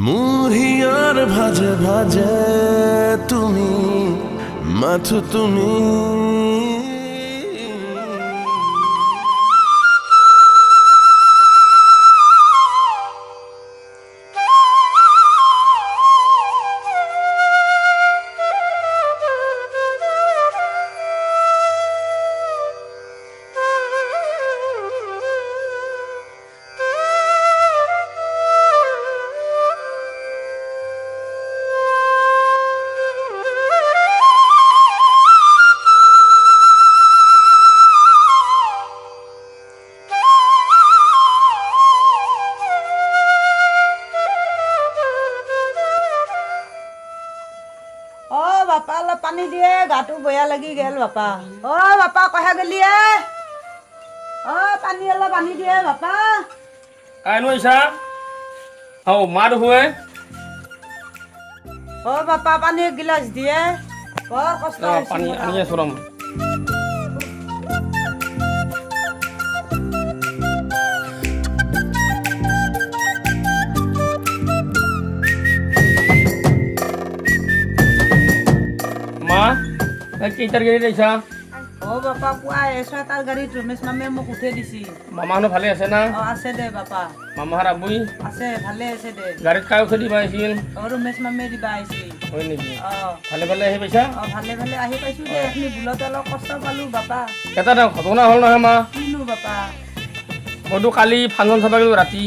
মুহিয়ার ভাজে ভাজে তুমি মাথো তুমি বাপা অলপ পানী দিয়ে গাটো বেয়া লাগি গেল বাপা বাপা কহে গেলি পানী অলপ আনি দিয়ে বাপা কাইনো ইছা হাও মাৰ হুৱে বাপা পানী এক গিলাচ দিয়ে বৰ কষ্ট পানী আনি আছো ৰম মা কেইটাৰ গাড়ীত আহিছা বাপা পুৱাই ছয়টাৰ গাড়ীত ৰমেশ মামে মোক উঠাই দিছি মামাহঁত ভালে আছে না আছে দে বাপা মামাহাৰ আবুই আছে ভালে আছে দে গাড়ীত কাই উঠাই দিবা আহিছিল ৰমেশ মামে দিবা আহিছি হয় নেকি ভালে ভালে আহি পাইছা ভালে ভালে আহি পাইছো দে এখিনি ভুলতে অলপ কষ্ট পালো বাপা এটা ঘটনা হ'ল নহয় মা কিনো বাপা মইতো কালি ফাংচন চাব গ'লো ৰাতি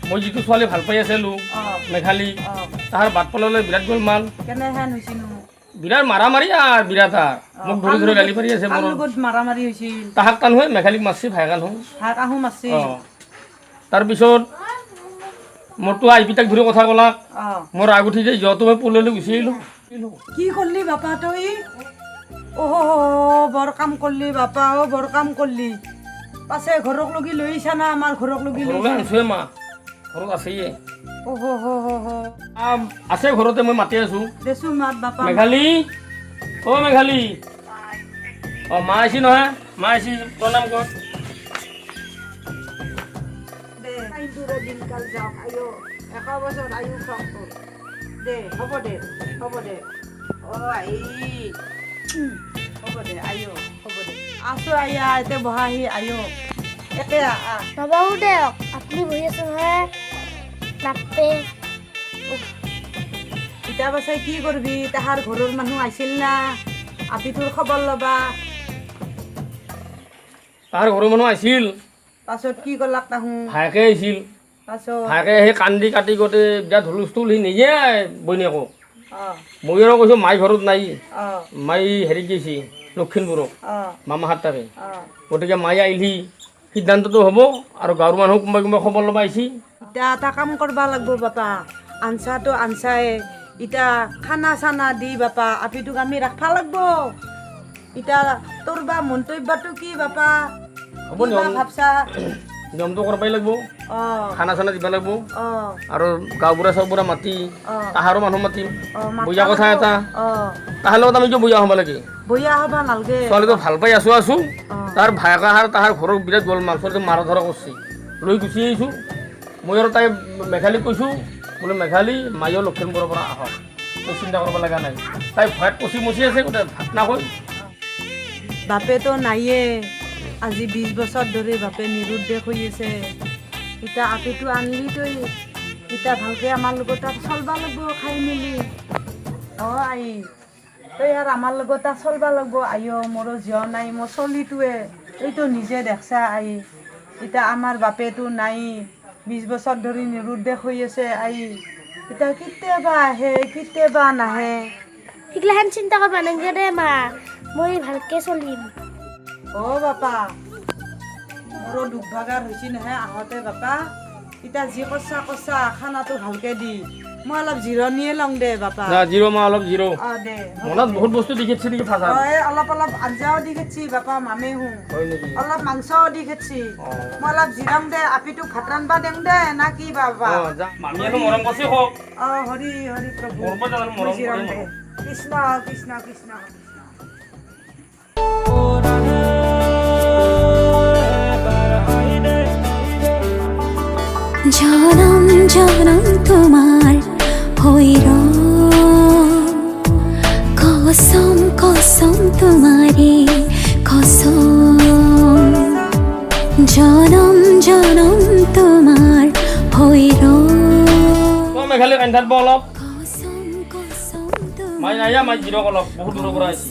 মই যিটো ছোৱালী ভাল পাই আছিলোঁ মেঘালী তাহাৰ বাট পলালৈ বিৰাট গোলমাল কেনেহেন হৈছিনো বিৰাট মাৰামাৰি আৰু বিৰাট মোক ধৰি ধৰি গালি পাৰি আছে মোৰ লগত মাৰামাৰি হৈছিল তাহাক কাণ হয় মেঘালীক মাৰছি ভাইকান হয় ভাত আহো মাৰছি তাৰপিছত মোৰতো আই পিতাক ধৰি কথা ক'লাক মোৰ ৰাগ উঠি যায় যোৱাটো মই পুললৈ গুচি আহিলোঁ কি কৰলি বাপা তই বৰ কাম কৰলি বাপা বৰ কাম কৰলি পাছে ঘৰক লগি লৈ আহিছা না আমাৰ ঘৰক লগি লৈ আনিছোৱে মা ঘৰত আছেয়ে আছে ঘৰতে মই মাতি আছো দেছো মাত বাপা মেঘালী মেঘালী মা আহিছি নহয় মা আহিছি প্ৰণাম কৰ দিনকাল যাওক আয়ো 1 বছৰ আয়ু খাওক দে হ'ব দে হ'ব দে আই হ'ব দে আয়ো হ'ব দে আছো আয়া এতে বহাহি আয়ো এতে নবাহো দিয়ক আপুনি বহি আছে নহয় নাপে ইটা পাছে কি কৰবি তাহাৰ ঘৰৰ মানুহ আহিছিল না আপিটোৰ খবৰ ল'বা তাৰ ঘৰৰ মানুহ আহিছিল পাছত কি কৰলাক তাহোঁ ভায়েকে আহিছিল পাছত ভায়েকে সেই কান্দি কাটি গোটেই বিৰাট হুলস্থুল সি নিজে বইনীয়েকো মই আৰু কৈছোঁ মাই ঘৰত নাই মাই হেৰি গৈছে লখিমপুৰক মামাহাত তাকে গতিকে মাই আহিলি সিদ্ধান্তটো হ'ব আৰু গাঁৱৰ মানুহ কোনোবা কোনোবা খবৰ ল'ব আহিছে এতিয়া এটা কাম কৰবা লাগব বাপা আনচাটো আনচাই এতিয়া খানা চানা দি বাপা আপিটোক আমি ৰাখবা লাগব এতিয়া তোৰ বা মন্তব্যটো কি বাপা হ'ব ভাবছা নিয়মটো কৰিবই লাগিব খানা চানা দিব লাগিব আৰু গাঁওবুঢ়া চাওবুঢ়া মাতি তাহাৰো মানুহ মাতিম বুজা কথা এটা তাহাৰ লগত আমি কিয় বুজা হ'ব লাগে বয়া হ'ব নালগে ছোৱালীটো ভাল পাই আছো তাৰ ভায়েকাহাৰ তাহাৰ ঘৰৰ বিৰাট গোলমাল ছোৱালীটো মাৰা ধৰা কৰিছে লৈ গুচি আহিছোঁ মই আৰু তাই মেঘালীক কৈছোঁ বোলে মেঘালী মায়ো লখিমপুৰৰ পৰা আহক তই চিন্তা কৰিব লগা নাই তাই ভয়ত কচি মচি আছে গোটেই ভাত নাখায় বাপেতো নাইয়ে আজি 20 বছৰ ধৰি বাপে নিৰুদ্দেশ হৈ আছে এতিয়া আপিটো আনলি তই এতিয়া ভালকৈ আমাৰ লগত তাত চলবা লাগব খাই মেলি আই তই আৰু আমাৰ লগত তাত চলবা লাগব আইও মোৰো জীয় নাই মোৰ চলিটোৱে এইটো নিজে দেখছা আই এতিয়া আমাৰ বাপেতো নাই 20 বছৰ ধৰি নিৰুদ্দেশ হৈ আছে আই এতিয়া কেতিয়াবা আহে কেতিয়াবা নাহে সেইগিলাখান চিন্তা কৰিব নালাগে দে মা মই ভালকৈ চলিম বাপা মোৰো দুখ ভাগাৰ হৈছে নহয় আহোঁতে বাপা এতিয়া যি কচা খানাটো ভালকৈ দি মই অলপ জিৰণিয়ে লওঁ দে বাপা জিৰ' মা অলপ জিৰ' দে মনত বহুত বস্তু দেখিছে নেকি ফাঁচা অলপ আঞ্জাও দি খেতছি বাপা মামে হো অলপ মাংসও দি খেতছি মই অলপ জিৰাম দে আপিটোক ভাত ৰান্ধবা দেং দে না কি বাবা মামীয়েতো মৰম কৰিছে হওক হৰি হৰি প্ৰভু মৰম জিৰাম দে কৃষ্ণ কৃষ্ণ কৃষ্ণ জানাম জানাম তোমাৰে কসম জনম জনম তোমাৰ হৈ তো মেঘালী কান্দি থাকিব অলপ কসম কসম মাই নাইয়া মাই জিৰক অলপ বহুত দূৰৰ পৰা আহিছে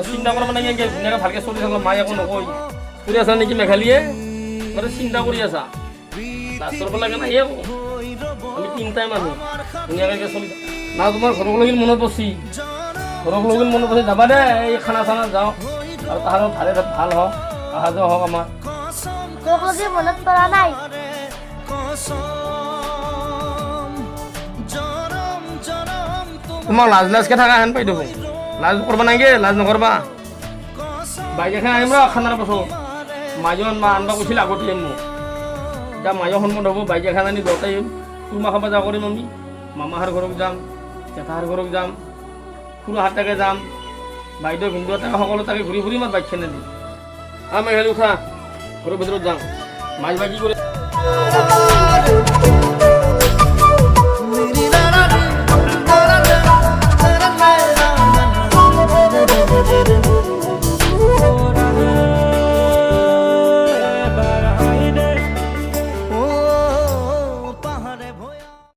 চিন্তা কৰা মানে কি ধুনীয়াকৈ ভালকৈ চলি থাকিলে মায়ে একো নকয় কৰি আছা নেকি মেঘালীয়ে মানে চিন্তা কৰি আছা লাষ্টৰ ফালে নাই একো আমি তিনিটাই মানুহ ধুনীয়াকৈ চলি না তোমাৰ ঘৰক লগিন মনত পৰছি ঘৰক লগিন মনত পৰছি যাবা দে এই খানা চানা যাওঁ আৰু তাহাঁতৰ ভালে ভাল হওক অহা যোৱা হওক আমাৰ তোক লগে মনত পৰা নাই তোমাক লাজ লাজকৈ থকা হেন পাই দেখোন লাজ কৰবা নাগে লাজ নকৰবা বাইক এখন আনিম ৰ খানাৰ পাছত মাইজন মা আনবা কৈছিল আগতে মোক এতিয়া মাইৰ সন্মত হ'ব বাইক এখন আনি দুটাই চুৰমা খাব যা কৰিম আমি মামাহাৰ ঘৰক যাম জেঠাৰ ঘৰক যাম খুড়াহাৰ তাকে যাম বাইদেউ ভিনদেউ তাকে সকলো তাকে ঘূৰি ফুৰিম আৰু বাইকখনে দি মেঘালী উঠা ঘৰৰ ভিতৰত যাম মাইজ বাই কি কৰে